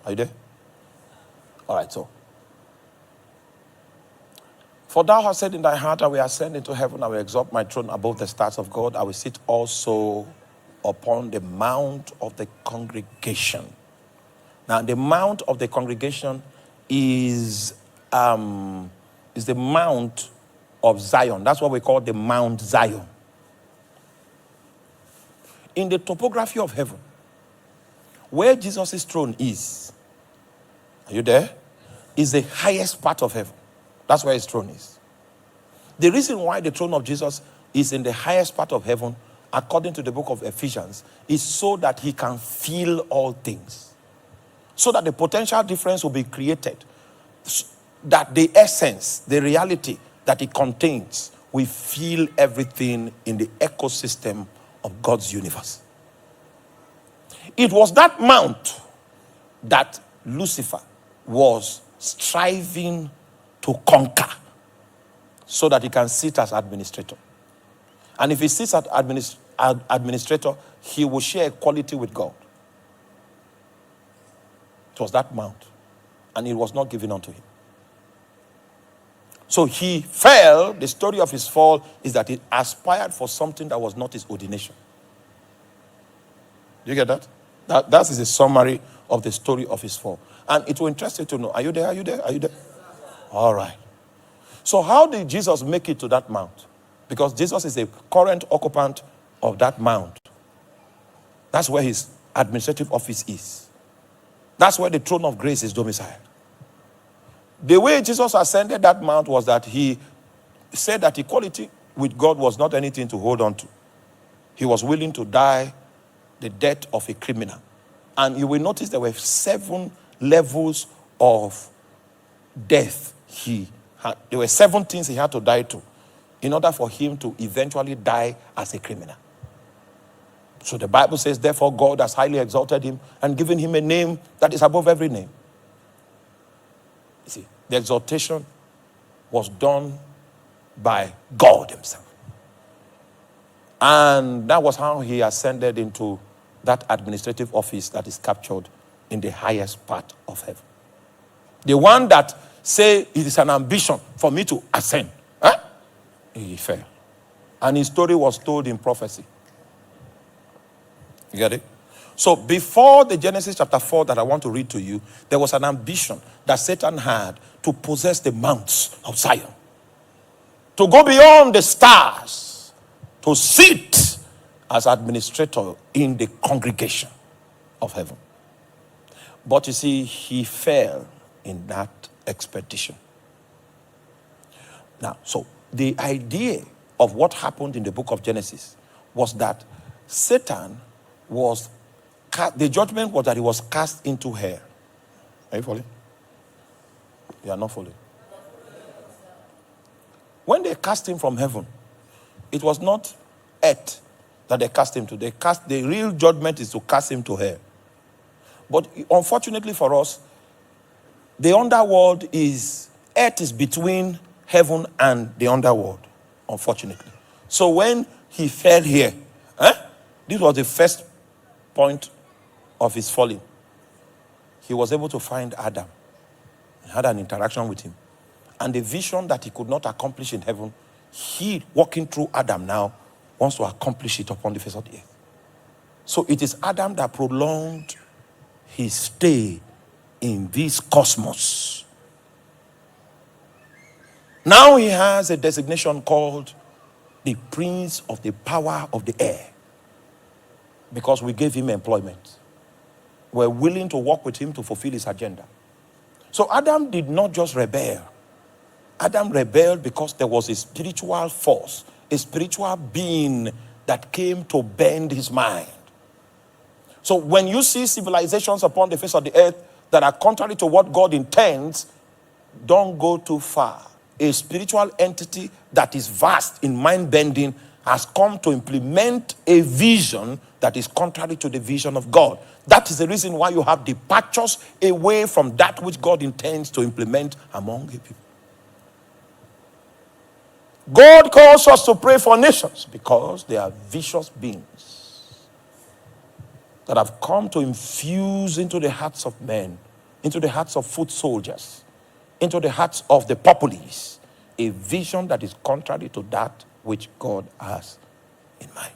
Are you there? All right, so. For thou hast said in thy heart, I will ascend into heaven, I will exalt my throne above the stars of God, I will sit also upon the mount of the congregation. Now, the mount of the congregation is the mount of Zion. That's what we call the Mount Zion. In the topography of heaven, where Jesus' throne is, are you there? Is the highest part of heaven. That's where his throne is. The reason why the throne of Jesus is in the highest part of heaven, according to the book of Ephesians, is so that he can feel all things. So that the potential difference will be created. That the essence, the reality that it contains, we feel everything in the ecosystem of God's universe. It was that mount that Lucifer was striving to conquer so that he can sit as administrator. And if he sits as administrator, he will share equality with God. It was that mount, and it was not given unto him. So he fell. The story of his fall is that he aspired for something that was not his ordination. Do you get that? That is a summary of the story of his fall. And it will interest you to know. Are you there? Are you there? Are you there? All right. So how did Jesus make it to that mount? Because Jesus is the current occupant of that mount. That's where his administrative office is. That's where the throne of grace is domiciled. The way Jesus ascended that mount was that he said that equality with God was not anything to hold on to. He was willing to die the death of a criminal. And you will notice there were 7 levels of death he had. There were 7 things he had to die to in order for him to eventually die as a criminal. So the Bible says, therefore God has highly exalted him and given him a name that is above every name. You see, the exaltation was done by God himself. And that was how he ascended into that administrative office that is captured in the highest part of heaven. The one that say it is an ambition for me to ascend, he fell. And his story was told in prophecy. You get it? So before the Genesis chapter 4 that I want to read to you, there was an ambition that Satan had to possess the mounts of Zion. To go beyond the stars. To sit as administrator in the congregation of heaven. But you see, he fell in that expedition. Now, so the idea of what happened in the book of Genesis was that Satan was, the judgment was that he was cast into hell. Are you following? You are not following. When they cast him from heaven, it was not earth that they cast him to. The real judgment is to cast him to hell. But unfortunately for us, the underworld earth is between heaven and the underworld, unfortunately. So when he fell here, this was the first point of his falling. He was able to find Adam. He had an interaction with him. And the vision that he could not accomplish in heaven, he, walking through Adam now, wants to accomplish it upon the face of the earth. So it is Adam that prolonged his stay in this cosmos. Now he has a designation called the Prince of the Power of the Air. Because we gave him employment. We're willing to work with him to fulfill his agenda. So Adam did not just rebel. Adam rebelled because there was a spiritual force, a spiritual being that came to bend his mind. So when you see civilizations upon the face of the earth that are contrary to what God intends, don't go too far. A spiritual entity that is vast in mind bending has come to implement a vision that is contrary to the vision of God. That is the reason why you have departures away from that which God intends to implement among the people. God calls us to pray for nations because they are vicious beings that have come to infuse into the hearts of men into the hearts of foot soldiers, into the hearts of the populace, a vision that is contrary to that which God has in mind.